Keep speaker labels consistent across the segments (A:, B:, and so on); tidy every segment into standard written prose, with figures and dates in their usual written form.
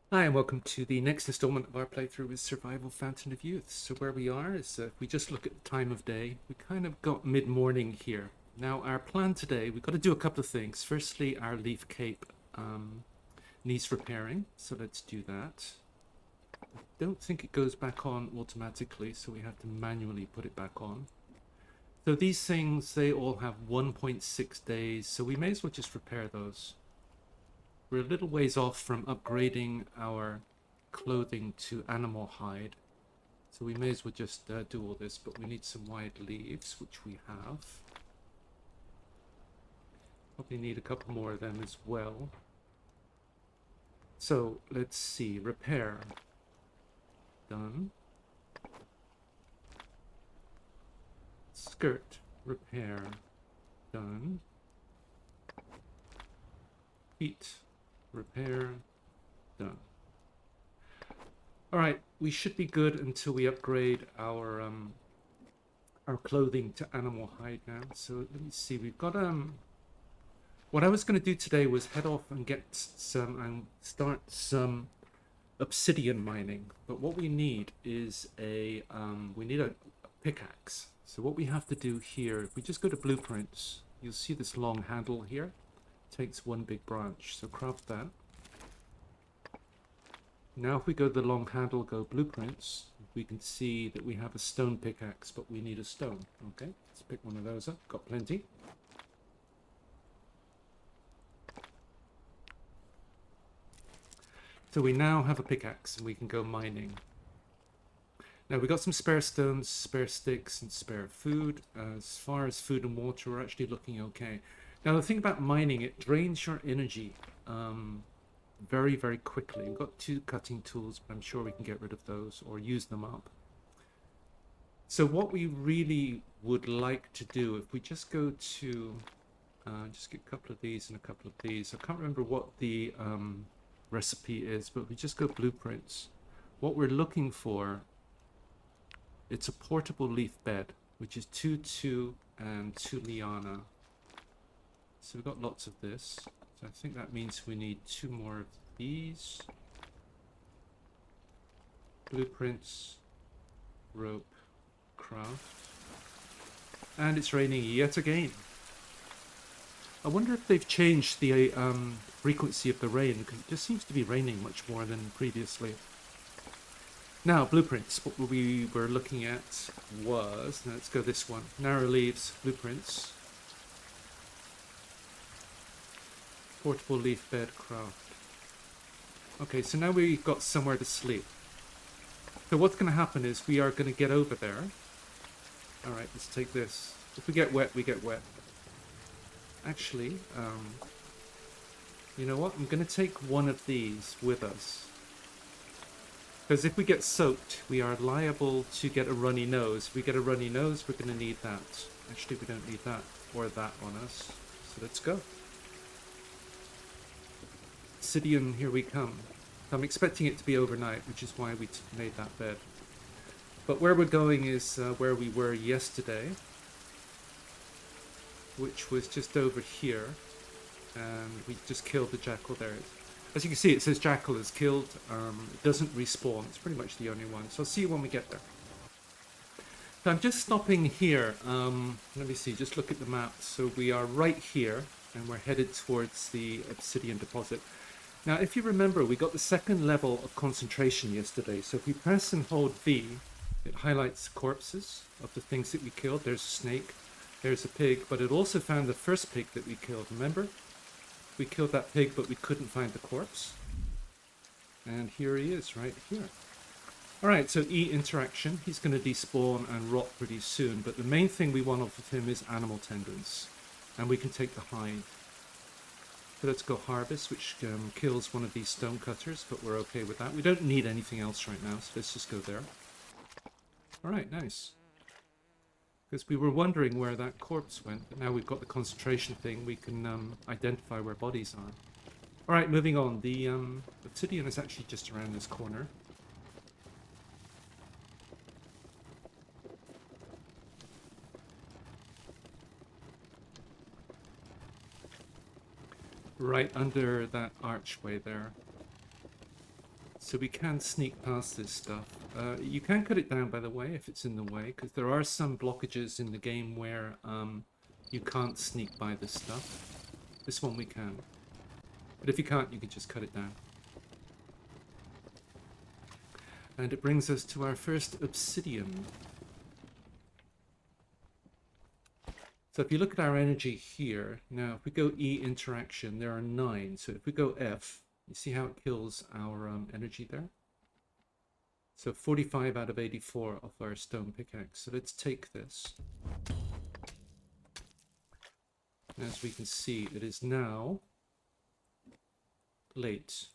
A: Hi, and welcome to the next installment of our playthrough with Survival Fountain of Youth. So where we are is, if we just look at the time of day, we kind of got mid-morning here. Now our plan today, we've got to do a couple of things. Firstly, our leaf cape needs repairing, so let's do that. Don't think it goes back on automatically, so we have to manually put it back on. So these things, they all have 1.6 days, so we may as well just repair those. We're a little ways off from upgrading our clothing to animal hide. So we may as well just do all this, but we need some wide leaves, which we have. Probably need a couple more of them as well. So let's see, repair. Done. Skirt, repair. Done. Feet, repair. Done. All right, we should be good until we upgrade our clothing to animal hide now. So let me see. We've got what I was going to do today was head off and get some and start some obsidian mining. But what we need is a pickaxe. So what we have to do here, if we just go to blueprints, you'll see this long handle here. It takes one big branch. So craft that. Now if we go to the long handle, go blueprints, we can see that we have a stone pickaxe, but we need a stone. Okay, let's pick one of those up. Got plenty. So we now have a pickaxe and we can go mining. Now we got some spare stones, spare sticks, and spare food. As far as food and water, we're actually looking okay. Now the thing about mining, it drains your energy very, very quickly. We've got two cutting tools, but I'm sure we can get rid of those or use them up. So what we really would like to do, if we just go to, just get a couple of these and a couple of these. I can't remember what the recipe is, but we just go blueprints. What we're looking for, it's a portable leaf bed, which is 2 and 2 liana. So we've got lots of this. So I think that means we need 2 more of these. Blueprints, rope, craft. And it's raining yet again. I wonder if they've changed the frequency of the rain, because it just seems to be raining much more than previously. Now, blueprints. What we were looking at was, now let's go this one. Narrow leaves, blueprints. Portable leaf bed, craft. Okay, so now we've got somewhere to sleep. So what's going to happen is we are going to get over there. All right, let's take this. If we get wet, we get wet. Actually, you know what? I'm going to take one of these with us. Because if we get soaked, we are liable to get a runny nose. If we get a runny nose, we're going to need that. Actually, we don't need that or that on us. So let's go. Obsidian, here we come. I'm expecting it to be overnight, which is why we made that bed. But where we're going is where we were yesterday, which was just over here. And we just killed the jackal there. As you can see, it says jackal is killed. It doesn't respawn. It's pretty much the only one. So I'll see you when we get there. So I'm just stopping here. Let me see, just look at the map. So we are right here, and we're headed towards the obsidian deposit. Now, if you remember, we got the second level of concentration yesterday. So if we press and hold V, it highlights corpses of the things that we killed. There's a snake, there's a pig, but it also found the first pig that we killed. Remember? We killed that pig, but we couldn't find the corpse. And here he is, right here. All right, so E interaction. He's going to despawn and rot pretty soon, but the main thing we want off of him is animal tendons. And we can take the hide. So let's go harvest, which kills one of these stone cutters, but we're okay with that. We don't need anything else right now, so let's just go there. All right, nice. Because we were wondering where that corpse went, but now we've got the concentration thing, we can identify where bodies are. All right, moving on. The obsidian is actually just around this corner. Right under that archway there. So we can sneak past this stuff. You can cut it down, by the way, if it's in the way, because there are some blockages in the game where you can't sneak by this stuff. This one we can. But if you can't, you can just cut it down. And it brings us to our first obsidian. So if you look at our energy here, now if we go E interaction, there are 9. So if we go F, you see how it kills our energy there? So 45 out of 84 of our stone pickaxe. So let's take this. As we can see, it is now late.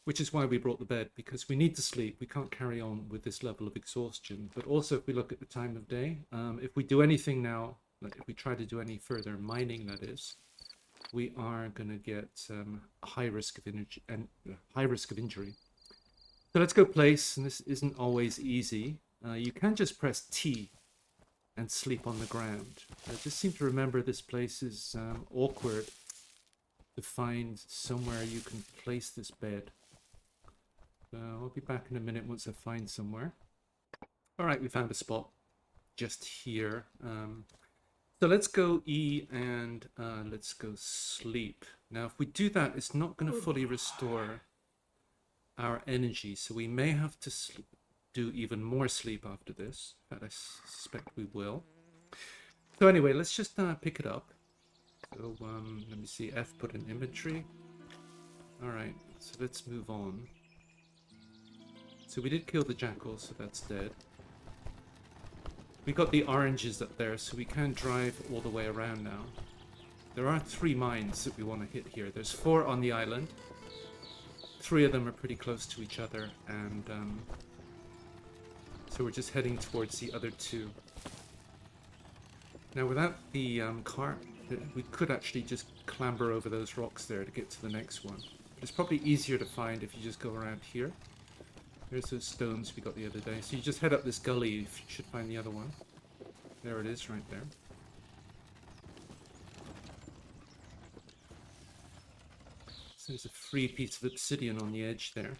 A: Which is why we brought the bed, because we need to sleep. We can't carry on with this level of exhaustion. But also, if we look at the time of day, if we do anything now, like if we try to do any further mining, that is, we are going to get a high risk of injury. So let's go place, and this isn't always easy. You can just press T and sleep on the ground. I just seem to remember this place is awkward to find somewhere you can place this bed. I'll be back in a minute once I find somewhere. Alright, we found a spot just here. So let's go E and let's go sleep. Now if we do that, it's not going to fully restore our energy, so we may have to do even more sleep after this. In fact, I suspect we will. So anyway, let's just pick it up. So let me see, F put in inventory. Alright, so let's move on. So we did kill the jackal, so that's dead. We got the oranges up there, so we can drive all the way around now. There are 3 mines that we want to hit here. There's 4 on the island. 3 of them are pretty close to each other, and so we're just heading towards the other 2. Now without the cart, we could actually just clamber over those rocks there to get to the next one. But it's probably easier to find if you just go around here. There's those stones we got the other day. So you just head up this gully, you should find the other one. There it is, right there. So there's a free piece of obsidian on the edge there.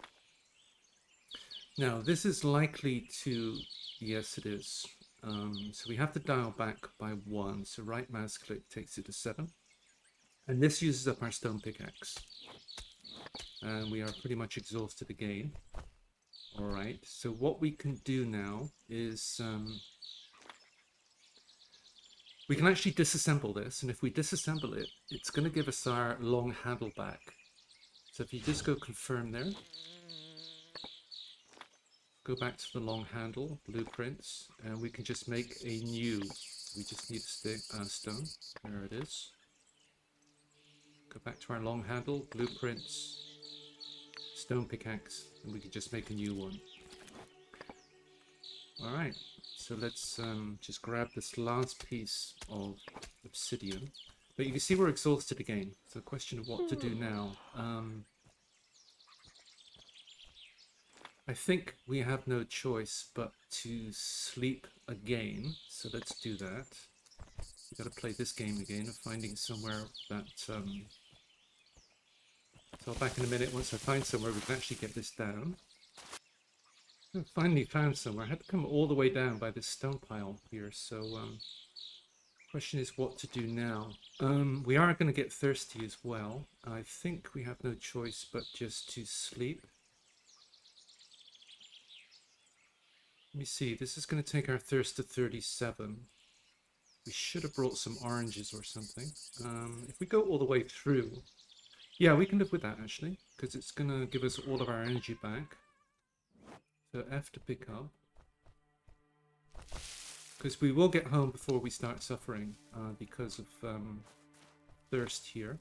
A: Now, this is likely to... Yes, it is. So we have to dial back by 1. So right mouse click takes it to 7. And this uses up our stone pickaxe. And we are pretty much exhausted again. Alright, so what we can do now is we can actually disassemble this, and if we disassemble it, it's going to give us our long handle back. So if you just go confirm there, go back to the long handle, blueprints, and we can just make a new, we just need a stone, there it is. Go back to our long handle, blueprints, stone pickaxe, and we can just make a new one. Alright, so let's just grab this last piece of obsidian. But you can see we're exhausted again. So the question of what to do now. I think we have no choice but to sleep again. So let's do that. We've got to play this game again of finding somewhere that... So I'll back in a minute once I find somewhere we can actually get this down. I finally found somewhere. I had to come all the way down by this stone pile here, so question is what to do now. We are going to get thirsty as well. I think we have no choice but just to sleep. Let me see, this is going to take our thirst to 37. We should have brought some oranges or something. If we go all the way through, yeah, we can live with that actually, because it's going to give us all of our energy back. So F to pick up. Because we will get home before we start suffering because of thirst here.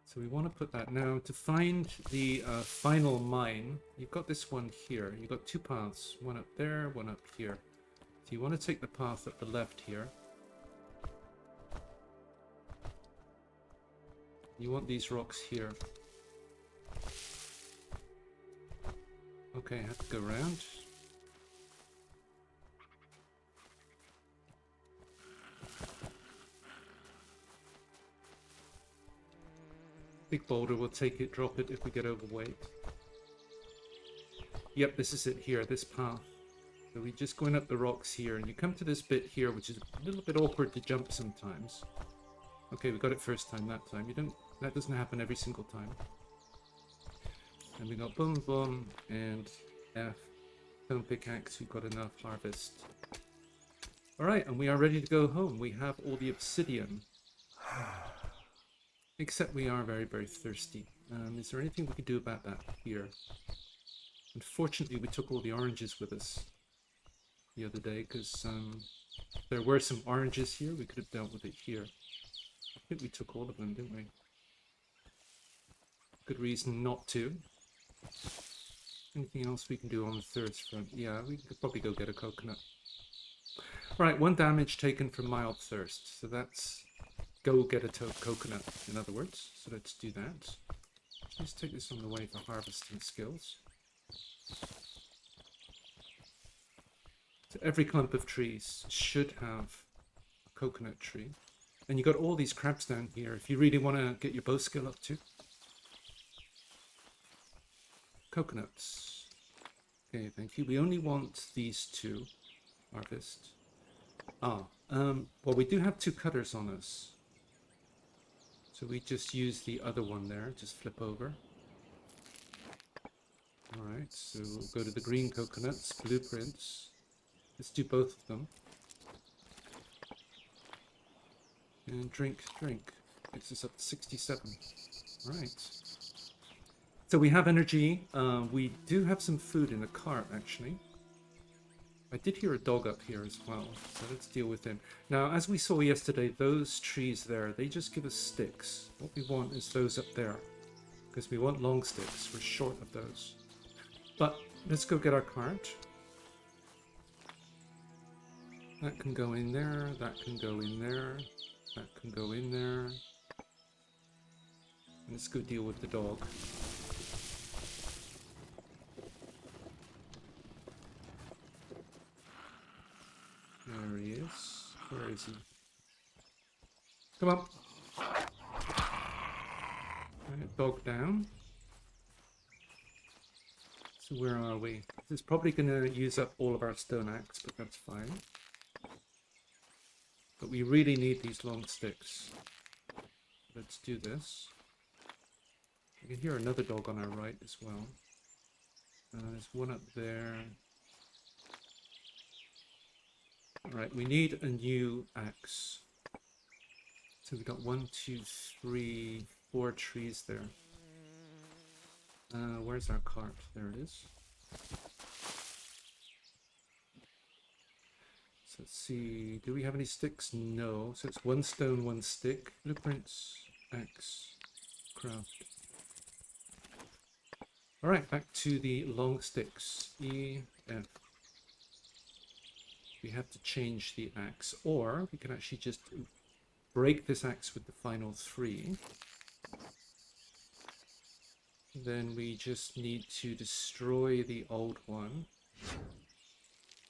A: So we want to put that now. To find the final mine, you've got this one here. You've got 2 paths. One up there, one up here. So you want to take the path up the left here. You want these rocks here. Okay, I have to go around. Big boulder, we'll take it, drop it if we get overweight. Yep, this is it here, this path. So we're just going up the rocks here, and you come to this bit here, which is a little bit awkward to jump sometimes. Okay, we got it first time that time. That doesn't happen every single time. And we got boom, boom, and F. Stone pickaxe, we've got enough harvest. Alright, and we are ready to go home. We have all the obsidian. Except we are very, very thirsty. Is there anything we can do about that here? Unfortunately, we took all the oranges with us the other day, because there were some oranges here. We could have dealt with it here. I think we took all of them, didn't we? Good reason not to. Anything else we can do on the thirst front? Yeah, we could probably go get a coconut. Right, 1 damage taken from mild thirst. So that's go get a coconut, in other words. So let's do that. Let's take this on the way for harvesting skills. So every clump of trees should have a coconut tree. And you got all these crabs down here if you really want to get your bow skill up to. Coconuts. Okay, thank you. We only want these 2. Harvest. Well, we do have 2 cutters on us. So we just use the other one there. Just flip over. Alright, so we'll go to the green coconuts, blueprints. Let's do both of them. And drink. Gets us up to 67. Alright. So we have energy. We do have some food in the cart, actually. I did hear a dog up here as well, so let's deal with him. Now, as we saw yesterday, those trees there, they just give us sticks. What we want is those up there, because we want long sticks. We're short of those. But let's go get our cart. That can go in there, that can go in there, that can go in there. And let's go deal with the dog. There he is. Where is he? Come on. Right, dog down. So where are we? This is probably going to use up all of our stone axe, but that's fine. But we really need these long sticks. Let's do this. I can hear another dog on our right as well. There's one up there. Alright, we need a new axe. So we got 1, 2, 3, 4 trees there. Where's our cart? There it is. So let's see. Do we have any sticks? No. So it's 1 stone, 1 stick. Blueprints, axe, craft. Alright, back to the long sticks. E, F. We have to change the axe, or we can actually just break this axe with the final 3. Then we just need to destroy the old one.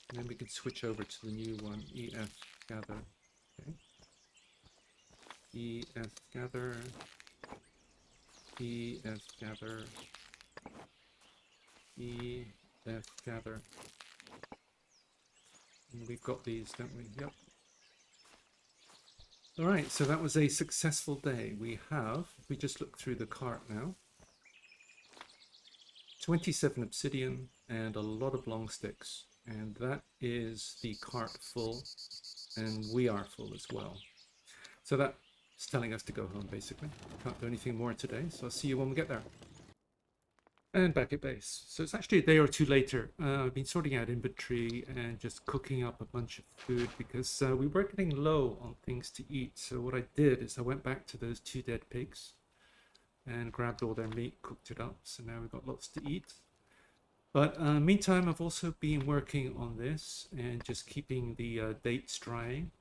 A: And then we can switch over to the new one. EF gather. Okay. EF gather. EF gather. EF gather. And we've got these, don't we? Yep. Alright, so that was a successful day. We just look through the cart now. 27 obsidian and a lot of long sticks. And that is the cart full. And we are full as well. So that's telling us to go home, basically. Can't do anything more today, so I'll see you when we get there. And back at base. So it's actually a day or 2 later. I've been sorting out inventory and just cooking up a bunch of food because we were getting low on things to eat. So what I did is I went back to those 2 dead pigs and grabbed all their meat, cooked it up. So now we've got lots to eat. But meantime, I've also been working on this and just keeping the dates drying.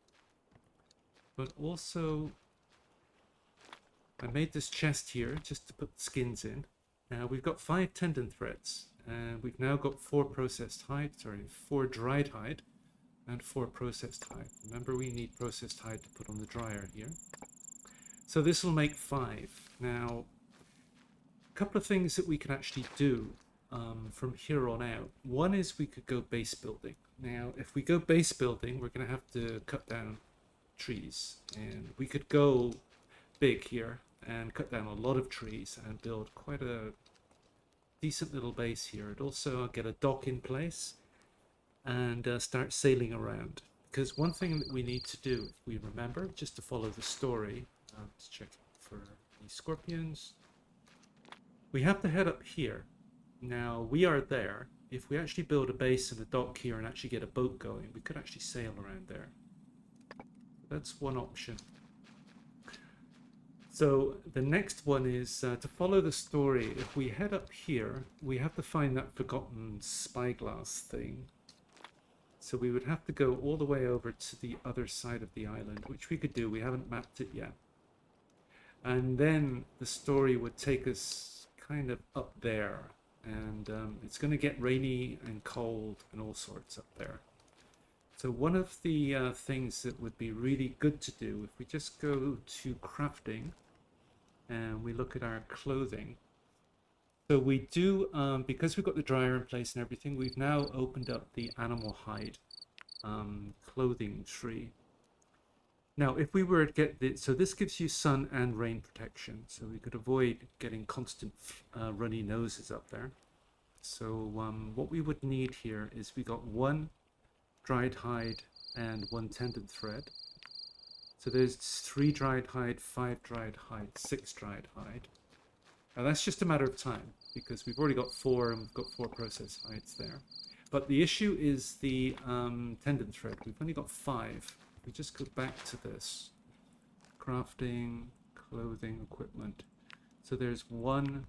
A: But also, I made this chest here just to put skins in. Now we've got 5 tendon threads, and we've now got 4 dried hide, and 4 processed hide. Remember, we need processed hide to put on the dryer here. So this will make 5. Now, couple of things that we can actually do from here on out. One is we could go base building. Now, if we go base building, we're going to have to cut down trees. And we could go big here and cut down a lot of trees and build quite a decent little base here. And also get a dock in place and start sailing around. Because one thing that we need to do, if we remember, just to follow the story, let's check for any scorpions. We have to head up here. Now, we are there. If we actually build a base and a dock here and actually get a boat going, we could actually sail around there. That's one option. So the next one is to follow the story. If we head up here, we have to find that forgotten spyglass thing. So we would have to go all the way over to the other side of the island, which we could do. We haven't mapped it yet. And then the story would take us kind of up there. And it's going to get rainy and cold and all sorts up there. So one of the things that would be really good to do, if we just go to crafting and we look at our clothing. So we do, because we've got the dryer in place and everything, we've now opened up the animal hide clothing tree. Now, if we were to get this, so this gives you sun and rain protection, so we could avoid getting constant runny noses up there. So what we would need here is we got 1 dried hide and 1 tendon thread. So there's 3 dried hide, 5 dried hide, 6 dried hide. Now that's just a matter of time because we've already got 4 and we've got 4 processed hides there. But the issue is the tendon thread. We've only got 5. We just go back to this. Crafting, clothing, equipment. So there's 1,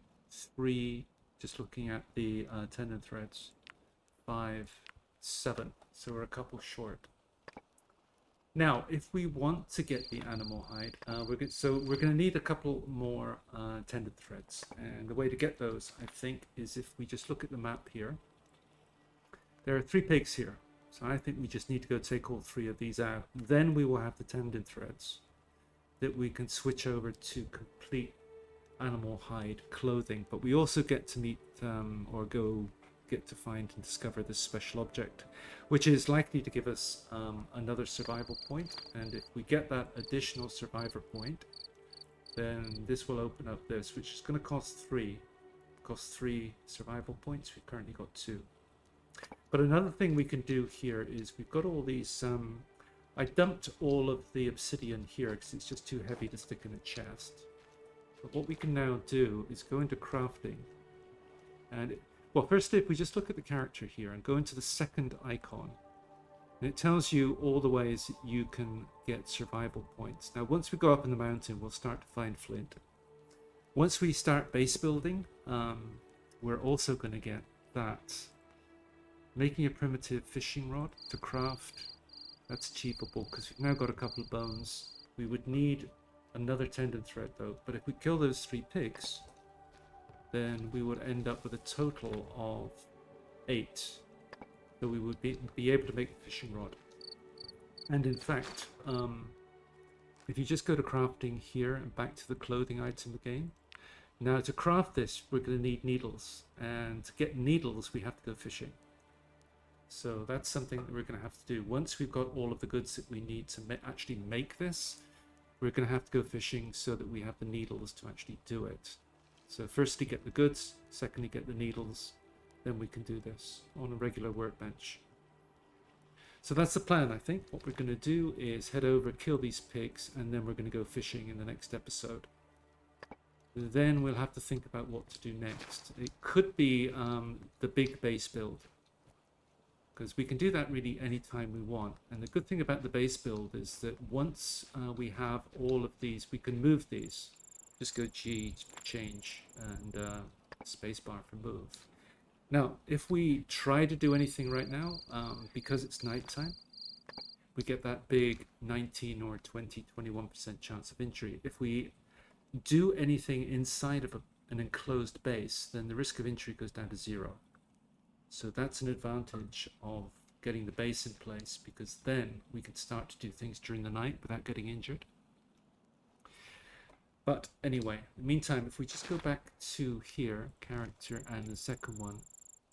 A: 3, just looking at the tendon threads, 5, 7. So we're a couple short. Now, if we want to get the animal hide, we're going to need a couple more tendon threads. And the way to get those, I think, is if we just look at the map here. There are 3 pigs here. So I think we just need to go take all 3 of these out. Then we will have the tendon threads that we can switch over to complete animal hide clothing. But we also get to meet or get to find and discover this special object, which is likely to give us another survival point. And if we get that additional survivor point, then this will open up this, which is going to cost 3. Cost 3 survival points. We've currently got 2. But another thing we can do here is we've got all these, I dumped all of the obsidian here because it's just too heavy to stick in a chest. But what we can now do is go into crafting. And, well, firstly, if we just look at the character here and go into the second icon, and it tells you all the ways that you can get survival points. Now, once we go up in the mountain, we'll start to find flint. Once we start base building, we're also going to get that. Making a primitive fishing rod to craft, that's achievable because we've now got a couple of bones. We would need another tendon thread though, but if we kill those 3 pigs, then we would end up with a total of 8. So we would be able to make a fishing rod. And in fact, if you just go to crafting here and back to the clothing item again, now to craft this, we're going to need needles. And to get needles, we have to go fishing. So that's something that we're going to have to do. Once we've got all of the goods that we need to actually make this, we're going to have to go fishing so that we have the needles to actually do it. So firstly get the goods, secondly get the needles, then we can do this on a regular workbench. So that's the plan, I think. What we're going to do is head over, kill these pigs, and then we're going to go fishing in the next episode. Then we'll have to think about what to do next. It could be the big base build, because we can do that really anytime we want. And the good thing about the base build is that once we have all of these, we can move these. Just go G, change, and spacebar for move. Now, if we try to do anything right now, because it's nighttime, we get that big 19 or 20, 21% chance of injury. If we do anything inside of an enclosed base, then the risk of injury goes down to 0. So that's an advantage of getting the base in place, because then we can start to do things during the night without getting injured. But anyway, in the meantime, if we just go back to here, character, and the second one,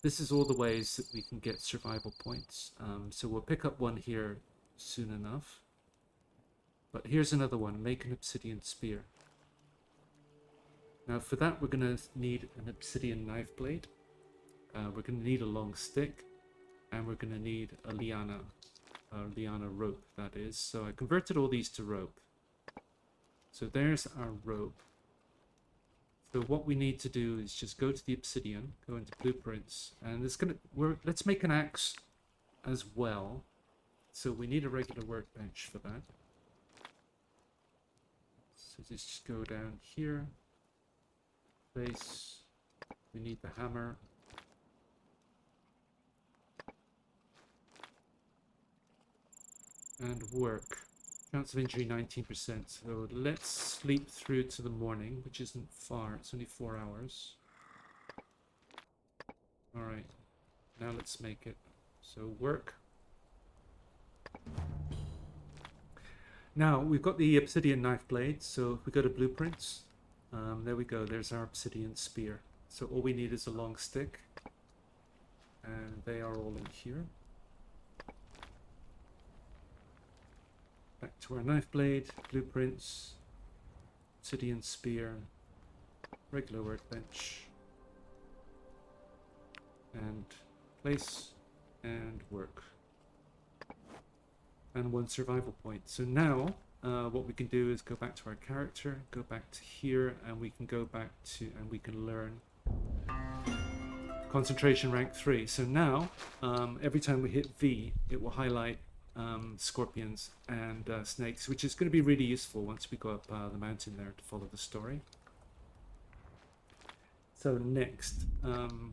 A: this is all the ways that we can get survival points. So we'll pick up one here soon enough. But here's another one, make an obsidian spear. Now for that we're going to need an obsidian knife blade. We're going to need a long stick. And we're going to need a liana rope, that is. So I converted all these to rope. So there's our rope. So what we need to do is just go to the obsidian, go into blueprints, and let's make an axe as well. So we need a regular workbench for that. So just go down here, place, we need the hammer. And work. Chance of injury 19%. So let's sleep through to the morning, which isn't far. It's only 4 hours. Alright. Now let's make it. So work. Now we've got the obsidian knife blade. So if we go to blueprints, there we go. There's our obsidian spear. So all we need is a long stick. And they are all in here. Back to our knife blade, blueprints, obsidian spear, regular workbench, and place, and work. And one survival point. So now, what we can do is go back to our character, go back to here, and we can go back to, and we can learn concentration rank 3. So now, every time we hit V, it will highlight scorpions and snakes, which is going to be really useful once we go up the mountain there to follow the story. So next,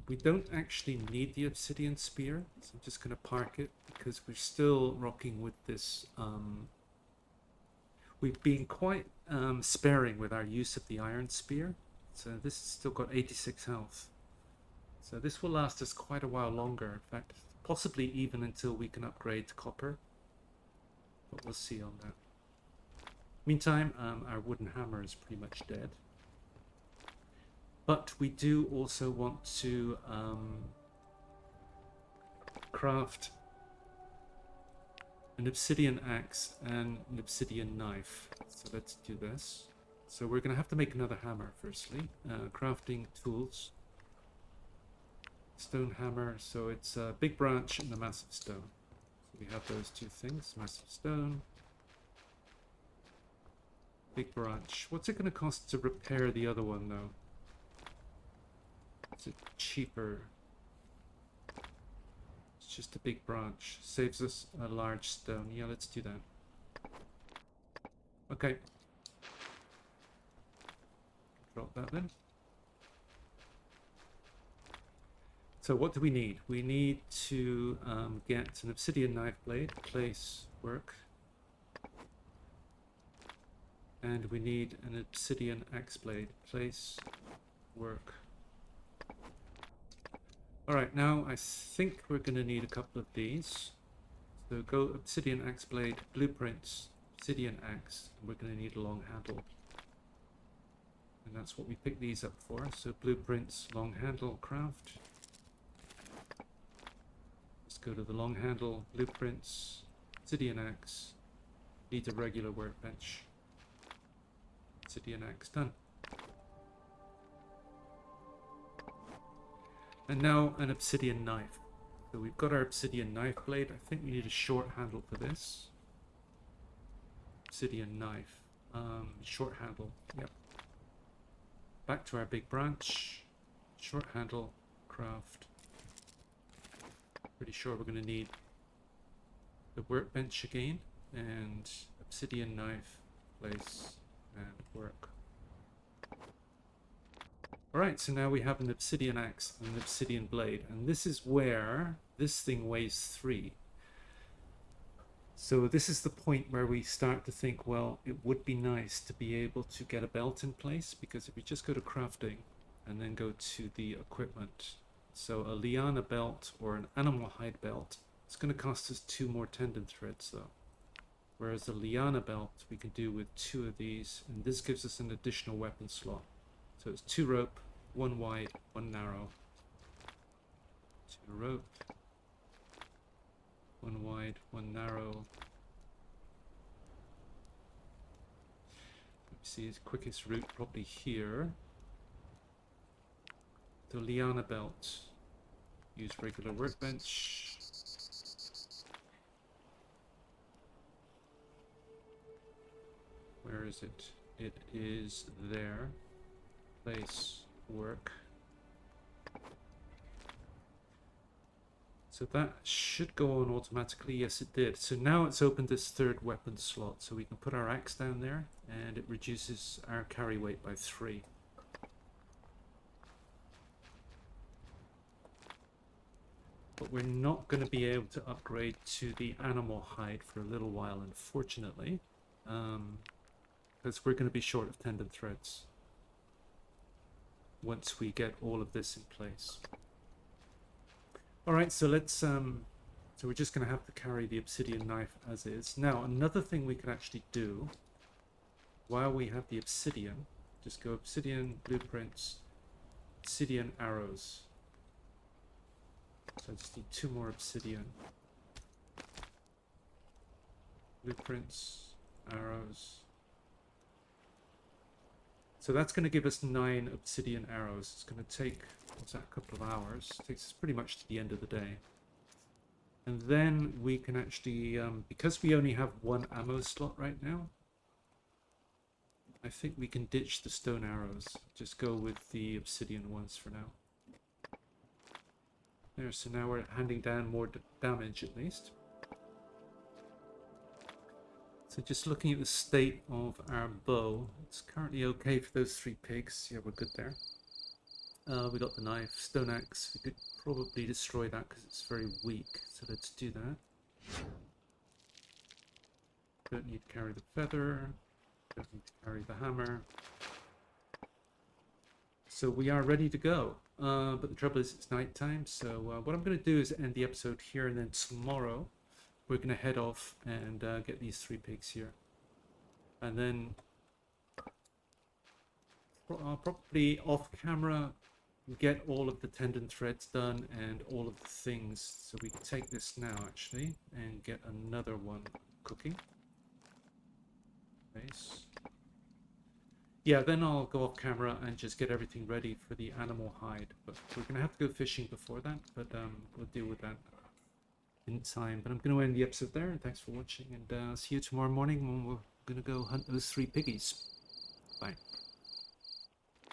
A: we don't actually need the obsidian spear, so I'm just going to park it because we're still rocking with this. We've been quite sparing with our use of the iron spear, so this has still got 86 health. So this will last us quite a while longer, in fact, possibly even until we can upgrade to copper. But we'll see on that. Meantime, our wooden hammer is pretty much dead. But we do also want to craft an obsidian axe and an obsidian knife. So let's do this. So we're going to have to make another hammer firstly. Crafting tools. Stone hammer. So it's a big branch and a massive stone. We have those two things, massive stone, big branch. What's it going to cost to repair the other one though? Is it cheaper? It's just a big branch. Saves us a large stone. Yeah, let's do that. Okay. Drop that then. So what do we need? We need to get an obsidian knife blade, place, work. And we need an obsidian axe blade, place, work. Alright, now I think we're going to need a couple of these. So go obsidian axe blade, blueprints, obsidian axe, and we're going to need a long handle. And that's what we pick these up for. So blueprints, long handle, craft. Go to the long handle, blueprints, obsidian axe, need a regular workbench, obsidian axe, done. And now an obsidian knife. So we've got our obsidian knife blade. I think we need a short handle for this. Obsidian knife, short handle, yep. Back to our big branch, short handle, craft. Pretty sure we're going to need the workbench again, and obsidian knife, place, and work. Alright, so now we have an obsidian axe and an obsidian blade, and this is where this thing weighs 3. So this is the point where we start to think, well, it would be nice to be able to get a belt in place, because if we just go to crafting and then go to the equipment, so a liana belt or an animal hide belt, it's going to cost us 2 more tendon threads though. Whereas the liana belt we can do with 2 of these, and this gives us an additional weapon slot. So it's 2 rope, 1 wide, 1 narrow. 2 rope, 1 wide, 1 narrow. Let me see, his quickest route probably here. The liana belt. Use regular workbench. Where is it? It is there. Place work. So that should go on automatically. Yes, it did. So now it's opened this 3rd weapon slot. So we can put our axe down there and it reduces our carry weight by 3. But we're not going to be able to upgrade to the animal hide for a little while, unfortunately. Because we're going to be short of tendon threads once we get all of this in place. Alright, so let's so we're just going to have to carry the obsidian knife as is. Now, another thing we can actually do while we have the obsidian, just go obsidian, blueprints, obsidian arrows. So I just need 2 more obsidian. Blueprints, arrows. So that's going to give us 9 obsidian arrows. It's going to take, what's that, a couple of hours. It takes us pretty much to the end of the day. And then we can actually, because we only have 1 ammo slot right now, I think we can ditch the stone arrows. Just go with the obsidian ones for now. There, so now we're handing down more damage at least. So just looking at the state of our bow, it's currently okay for those 3 pigs. Yeah, we're good there. We got the knife, stone axe. We could probably destroy that because it's very weak. So let's do that. Don't need to carry the feather. Don't need to carry the hammer. So we are ready to go. But the trouble is it's night time. So what I'm going to do is end the episode here, and then tomorrow we're going to head off and get these 3 pigs here. And then probably off camera get all of the tendon threads done and all of the things. So we can take this now actually and get another one cooking. Nice. Yeah, then I'll go off camera and just get everything ready for the animal hide. But we're going to have to go fishing before that, but we'll deal with that in time. But I'm going to end the episode there, and thanks for watching, and see you tomorrow morning when we're going to go hunt those 3 piggies. Bye.